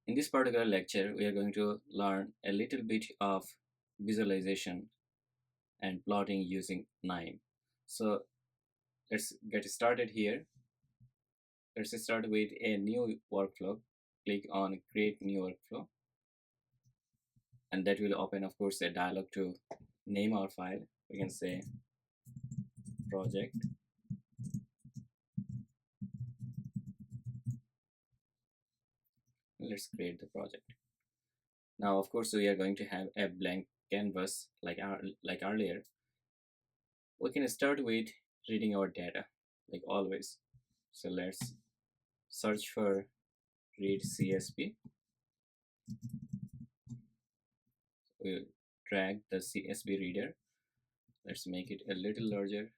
In this particular lecture, we are going to learn a little bit of visualization and plotting using KNIME. So let's get started here. Let's start with a new workflow. Click on create new workflow, and that will open, of course, a dialog to name our file. We can say project. Let's create the project. Now, of course, we are going to have a blank canvas like earlier. We can start with reading our data like always. So let's search for read CSV. We'll drag the CSV reader. Let's make it a little larger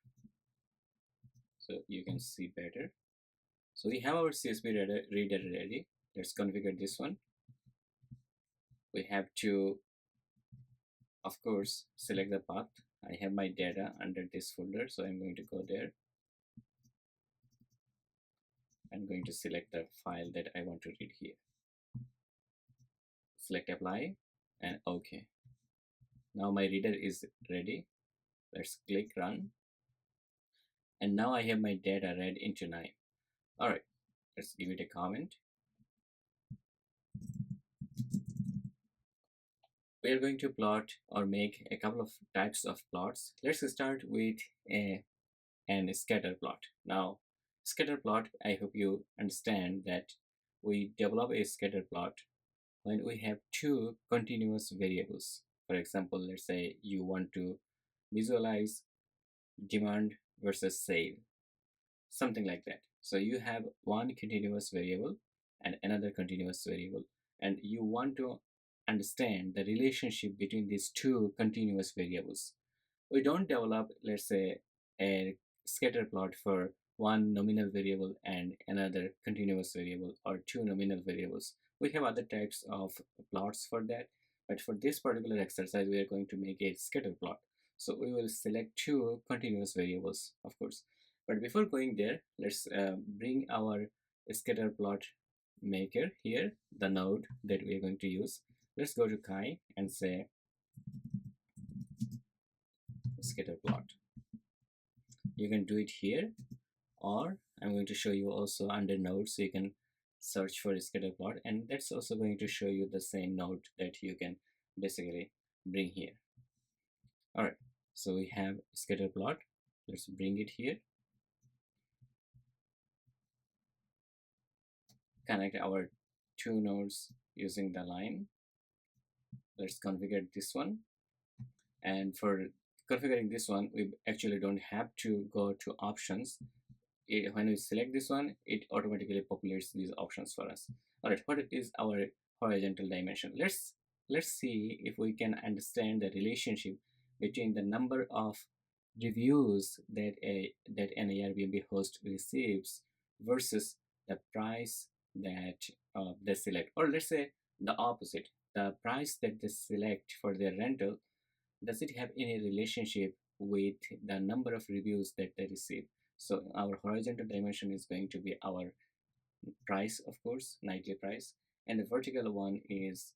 so you can see better. So we have our CSV reader ready. Let's configure this one. We have to, of course, select the path. I have my data under this folder, so I'm going to go there. I'm going to select the file that I want to read here. Select apply and OK. Now my reader is ready. Let's click run. And now I have my data read into KNIME. All right, let's give it a comment. We are going to plot or make a couple of types of plots. Let's start with an scatter plot. Now, scatter plot, I hope you understand that we develop a scatter plot when we have two continuous variables. For example, let's say you want to visualize demand versus sale, something like that. So you have one continuous variable and another continuous variable, and you want to understand the relationship between these two continuous variables. We don't develop, let's say, a scatter plot for one nominal variable and another continuous variable, or two nominal variables. We have other types of plots for that, but for this particular exercise we are going to make a scatter plot. So we will select two continuous variables, of course. But before going there, let's bring our scatter plot maker here, the node that we are going to use. Let's go to KNIME and say scatter plot. You can do it here, or I'm going to show you also under node, so you can search for scatter plot, and that's also going to show you the same node that you can basically bring here. All right, so we have scatter plot. Let's bring it here. Connect our two nodes using the line. Let's configure this one, and for configuring this one we actually don't have to go to options. When we select this one, it automatically populates these options for us. All right, what is our horizontal dimension? Let's see if we can understand the relationship between the number of reviews that an Airbnb host receives versus the price that they select. Or let's say the opposite, the price that they select for their rental, does it have any relationship with the number of reviews that they receive? So our horizontal dimension is going to be our price, of course, nightly price, and the vertical one is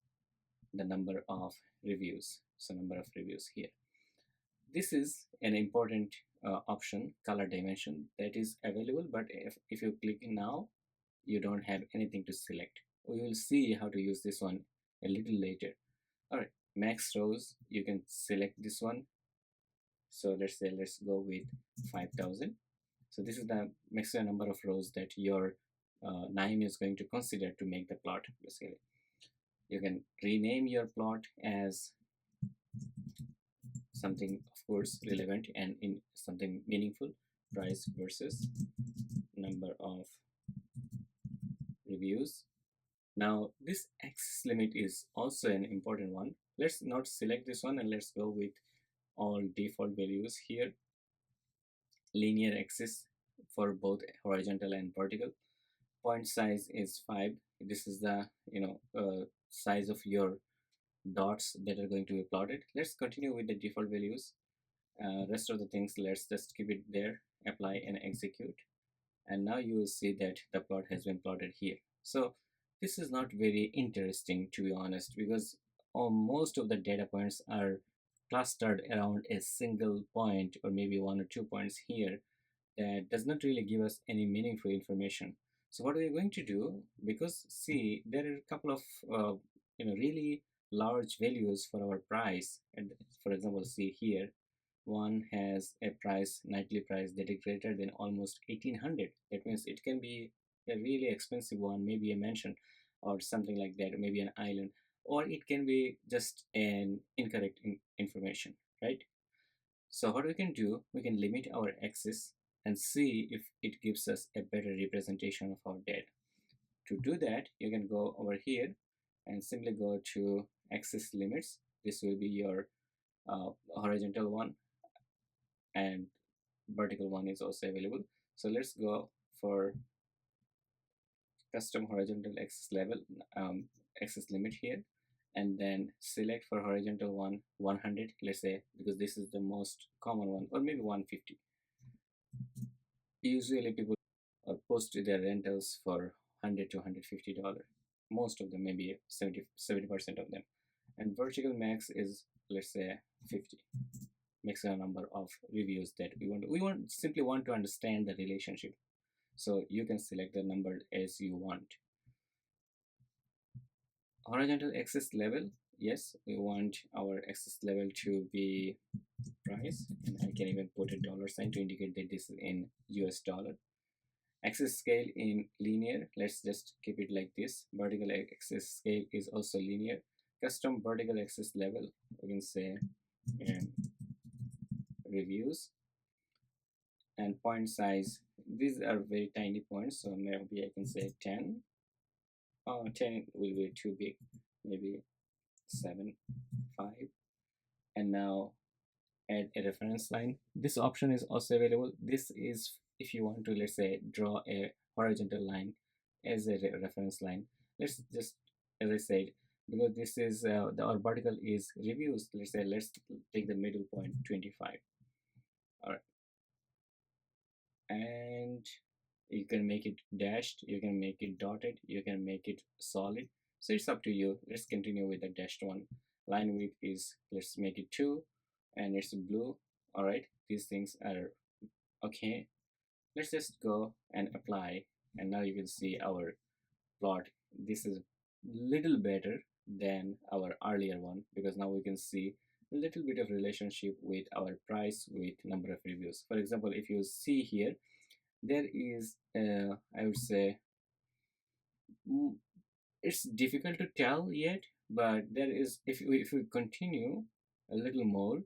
the number of reviews. So number of reviews here. This is an important option, color dimension, that is available, but if you click now, you don't have anything to select. We will see how to use this one a little later. All right, max rows, you can select this one. So let's go with 5,000. So this is the maximum number of rows that your KNIME is going to consider to make the plot. Basically, you can rename your plot as something, of course, relevant and in something meaningful. Price versus number of reviews. Now this axis limit is also an important one. Let's not select this one, and let's go with all default values here. Linear axis for both horizontal and vertical. Point size is 5. This is the size of your dots that are going to be plotted. Let's continue with the default values. Rest of the things, let's just keep it there, apply and execute, and now you will see that the plot has been plotted here. So this is not very interesting, to be honest, because most of the data points are clustered around a single point, or maybe one or two points here, that does not really give us any meaningful information. So what we're going to do, because see, there are a couple of really large values for our price, and for example, see here, one has a price, nightly price, that is greater than almost 1800. That means it can be a really expensive one, maybe a mansion or something like that, or maybe an island, or it can be just an incorrect information, right? So what we can do, we can limit our access and see if it gives us a better representation of our data. To do that, you can go over here and simply go to access limits. This will be your horizontal one, and vertical one is also available. So let's go for custom horizontal access level, access limit here, and then select for horizontal one 100, let's say, because this is the most common one, or maybe 150. Usually people post their rentals for 100 to $150. Most of them, maybe 70% of them. And vertical max is, let's say, 50. Maximum number of reviews that we simply want to understand the relationship. So you can select the number as you want. Horizontal access level, yes, we want our access level to be price, and I can even put a dollar sign to indicate that this is in US dollar. Axis scale in linear, let's just keep it like this. Vertical axis scale is also linear. Custom vertical axis level, we can say, and reviews. And point size, these are very tiny points, so maybe I can say 10. 10 will be too big, maybe 7, 5. And now add a reference line. This option is also available. This is if you want to, let's say, draw a horizontal line as a reference line. Let's just, as I said, because this is our vertical is reviews, let's say, let's take the middle point 25. All right, and you can make it dashed, you can make it dotted, you can make it solid, so it's up to you. Let's continue with the dashed one. Line width is, let's make it 2, and it's blue. All right, these things are okay. Let's just go and apply, and now you can see our plot. This is little better than our earlier one, because now we can see a little bit of relationship with our price with number of reviews. For example, if you see here, there is I would say, mm, it's difficult to tell yet, but there is, if we continue a little more,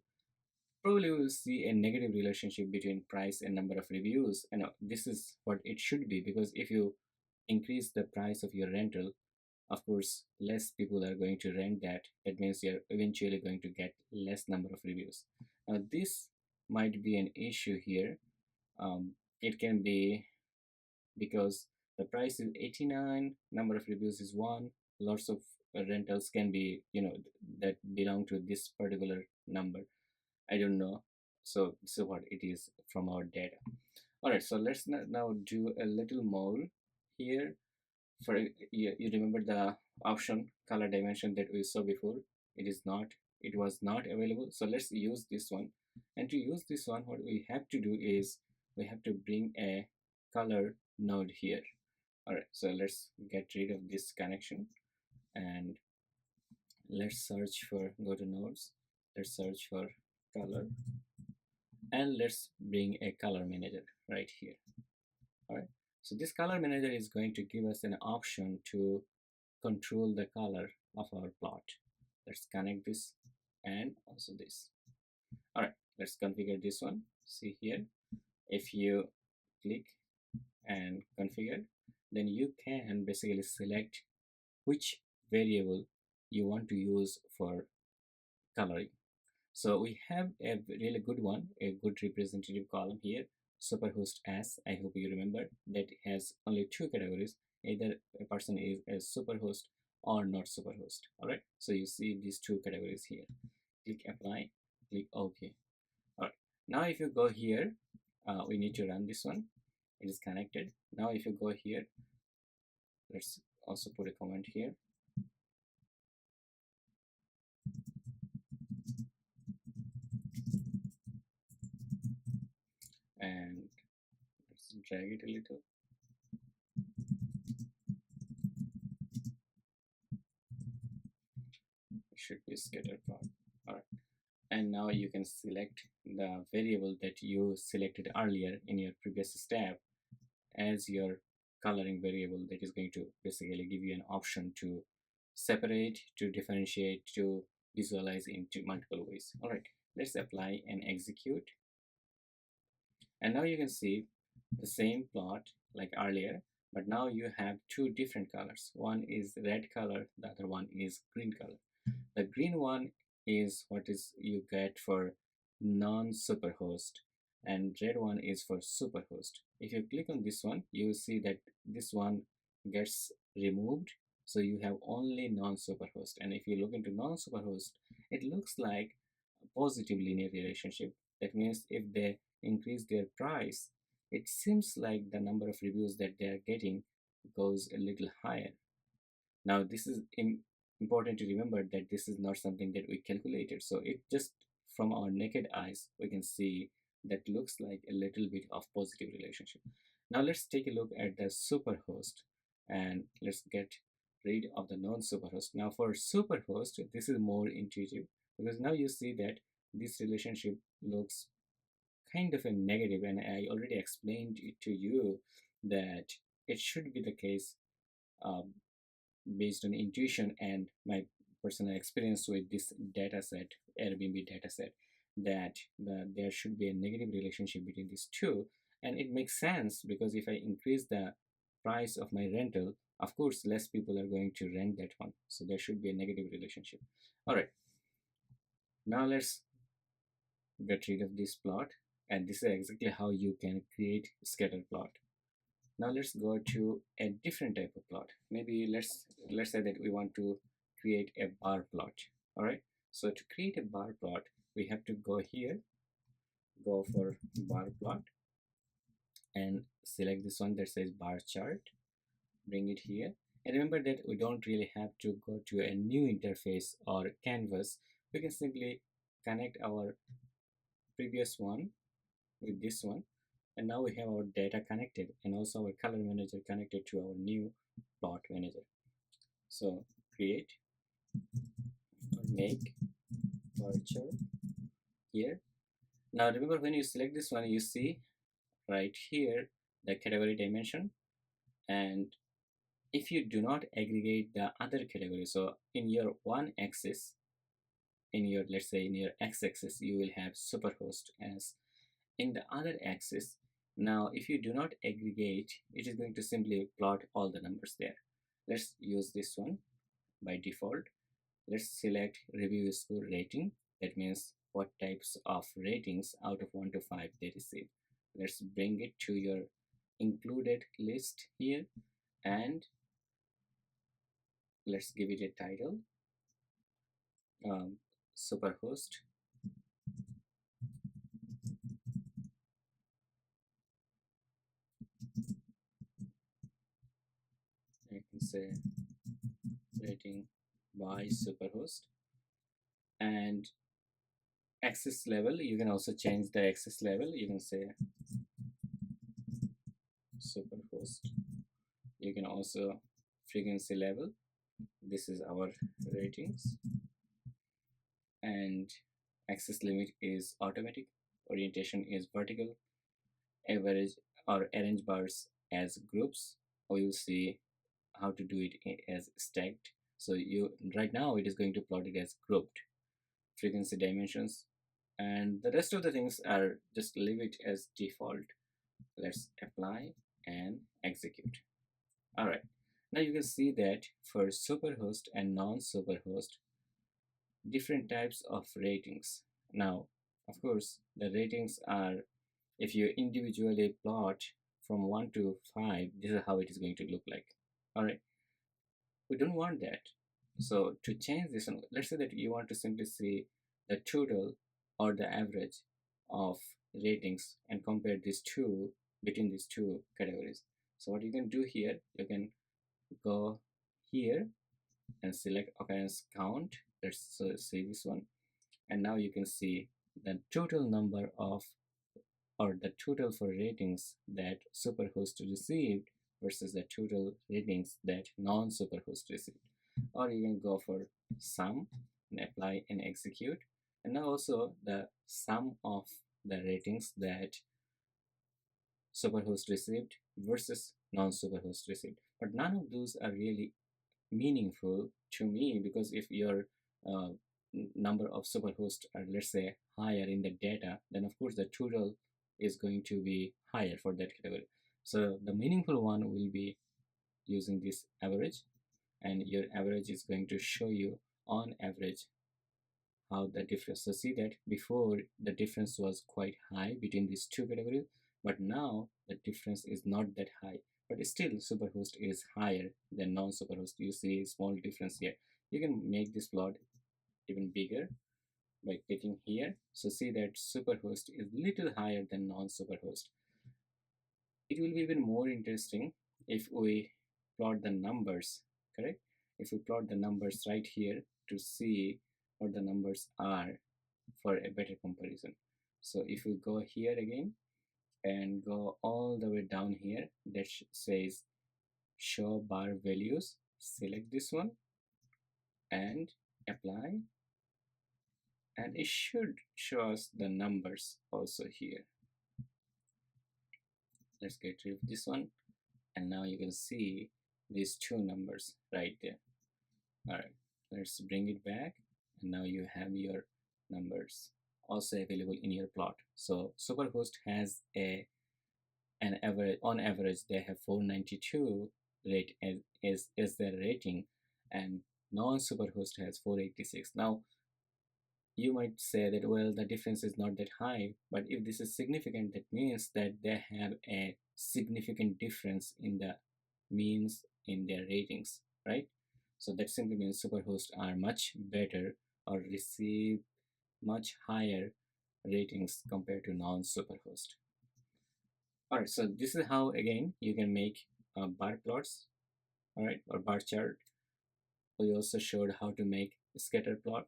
probably we will see a negative relationship between price and number of reviews. And this is what it should be, because if you increase the price of your rental, of course less people are going to rent that. That means you're eventually going to get less number of reviews. Now this might be an issue here. It can be because the price is 89, number of reviews is 1. Lots of rentals can be, that belong to this particular number. I don't know. So this is what it is from our data. All right, so let's now do a little more here. For you remember the option color dimension that we saw before? It was not available. So let's use this one. And to use this one, what we have to do is we have to bring a color node here. All right, so let's get rid of this connection, and let's search for, go to nodes, let's search for color, and let's bring a color manager right here. All right, so this color manager is going to give us an option to control the color of our plot. Let's connect this and also this. All right, let's configure this one. See here, if you click and configure, then you can basically select which variable you want to use for coloring. So we have a really good one, a good representative column here, superhost as. I hope you remember that has only 2 categories. Either a person is a superhost or not superhost. All right, so you see these 2 categories here. Click apply, click OK. All right, now if you go here, we need to run this one. It is connected. Now if you go here, let's also put a comment here, and let's drag it a little. It should be a scatter plot. All right, and now you can select the variable that you selected earlier in your previous step as your coloring variable, that is going to basically give you an option to separate, to differentiate, to visualize into multiple ways. All right, let's apply and execute. And now you can see the same plot like earlier, but now you have two different colors. One is red color, the other one is green color. The green one is what is you get for non-superhost, and red one is for superhost. If you click on this one, you will see that this one gets removed, so you have only non-superhost. And if you look into non-superhost, it looks like a positive linear relationship. That means if they increase their price, it seems like the number of reviews that they are getting goes a little higher. Now, this is important to remember that this is not something that we calculated. So it just from our naked eyes, we can see that looks like a little bit of positive relationship. Now let's take a look at the superhost, and let's get rid of the non-superhost. Now for superhost, this is more intuitive because now you see that this relationship looks kind of a negative, and I already explained it to you that it should be the case um, based on intuition and my personal experience with this data set, Airbnb data set, that there should be a negative relationship between these two. And it makes sense because if I increase the price of my rental, of course, less people are going to rent that one. So there should be a negative relationship. All right, now let's get rid of this plot. And this is exactly how you can create scatter plot. Now let's go to a different type of plot. Maybe let's say that we want to create a bar plot. All right, so to create a bar plot, we have to go here, go for bar plot, and select this one that says bar chart, bring it here. And remember that we don't really have to go to a new interface or canvas. We can simply connect our previous one with this one, and now we have our data connected and also our color manager connected to our new plot manager. So create or make virtual here. Now remember, when you select this one, you see right here the category dimension, and if you do not aggregate the other category, so in your one axis, in your, let's say in your x-axis, you will have superhost as in the other axis. Now if you do not aggregate, it is going to simply plot all the numbers there. Let's use this one by default. Let's select review score rating. That means what types of ratings out of 1 to 5 they receive. Let's bring it to your included list here, and let's give it a title, superhost. I can say rating by superhost. And access level, you can also change the access level. You can say superhost. You can also frequency level. This is our ratings, and access limit is automatic, orientation is vertical, average or arrange bars as groups. We will see how to do it as stacked. So you right now it is going to plot it as grouped. Frequency dimensions, and the rest of the things are just leave it as default. Let's apply and execute. All right, now you can see that for superhost and non-superhost, different types of ratings. Now of course the ratings are, if you individually plot from 1 to 5, this is how it is going to look like. All right, we don't want that. So to change this one, let's say that you want to simply see the total or the average of ratings and compare these two between these two categories. So what you can do here, you can go here and select occurrence count. Let's see this one, and now you can see the total number of, or the total for ratings that superhost received versus the total ratings that non-superhost received. Or you can go for sum and apply and execute, and now also the sum of the ratings that superhost received versus non-superhost received. But none of those are really meaningful to me, because if your uh, number of superhosts are, let's say, higher in the data, then of course the total is going to be higher for that category. So the meaningful one will be using this average, and your average is going to show you on average how the difference. So see that before the difference was quite high between these two categories, but now the difference is not that high. But still, superhost is higher than non-superhost. You see a small difference here. You can make this plot even bigger by clicking here. So see that superhost is little higher than non-superhost. It will be even more interesting if we plot the numbers, correct? If we plot the numbers right here to see what the numbers are for a better comparison. So if we go here again and go all the way down here, that says show bar values, select this one and apply, and it should show us the numbers also here. Let's get rid of this one, and now you can see these two numbers right there. All right, let's bring it back, and now you have your numbers also available in your plot. So superhost has an average, on average they have 492 rate as their rating, and non-superhost has 486. Now you might say that, well, the difference is not that high, but if this is significant, that means that they have a significant difference in the means in their ratings, right? So that simply means superhosts are much better or receive much higher ratings compared to non-superhost. All right, so this is how again you can make bar plots, all right, or bar chart. We also showed how to make a scatter plot.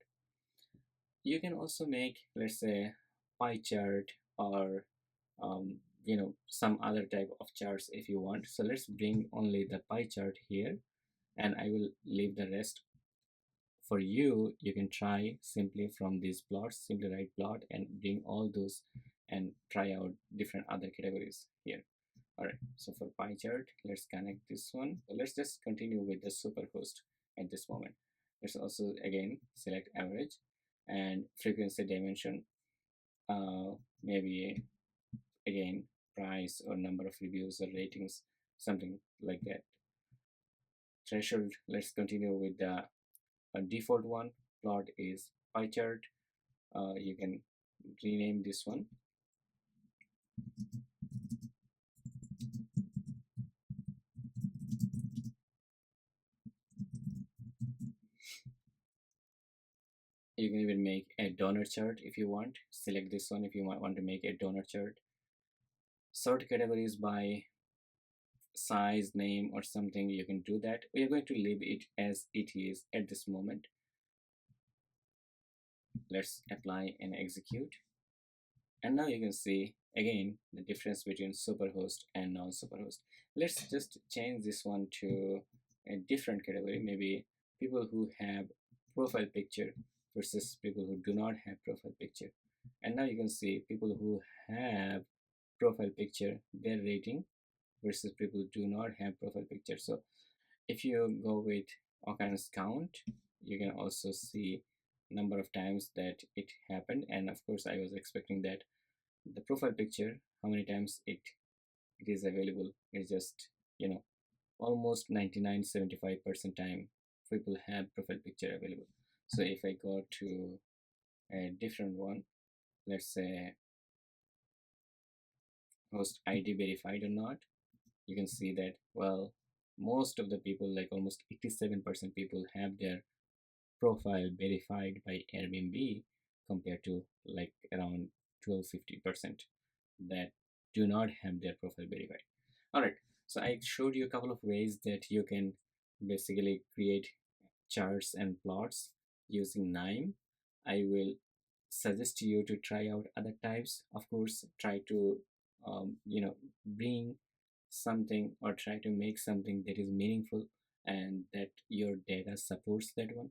You can also make, let's say, pie chart, or some other type of charts if you want. So let's bring only the pie chart here, and I will leave the rest for you. You can try simply from these plots, simply write plot and bring all those and try out different other categories here. All right, so for pie chart, let's connect this one. So let's just continue with the superhost at this moment. Let's also again select average and frequency dimension, maybe again price or number of reviews or ratings, something like that. Threshold, let's continue with the default one. Plot is pie chart. You can rename this one. You can even make a donor chart if you want. Select this one if you want to make a donor chart. Sort categories by size, name, or something. You can do that. We are going to leave it as it is at this moment. Let's apply and execute. And now you can see again the difference between superhost and non-superhost. Let's just change this one to a different category, maybe people who have profile picture versus people who do not have profile picture. And now you can see people who have profile picture, their rating, versus people who do not have profile picture. So if you go with occurrence count, you can also see number of times that it happened. And of course I was expecting that the profile picture, how many times it is available is just, almost 99-75% time people have profile picture available. So if I go to a different one, let's say host ID verified or not, you can see that, well, most of the people, like almost 87% people, have their profile verified by Airbnb, compared to like around 12-15% that do not have their profile verified. All right, so I showed you a couple of ways that you can basically create charts and plots using KNIME. I will suggest you to try out other types. Of course, try to bring something or try to make something that is meaningful and that your data supports that one.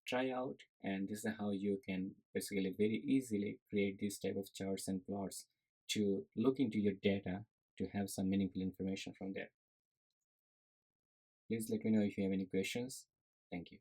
Try out, and this is how you can basically very easily create this type of charts and plots to look into your data to have some meaningful information from there. Please let me know if you have any questions. Thank you.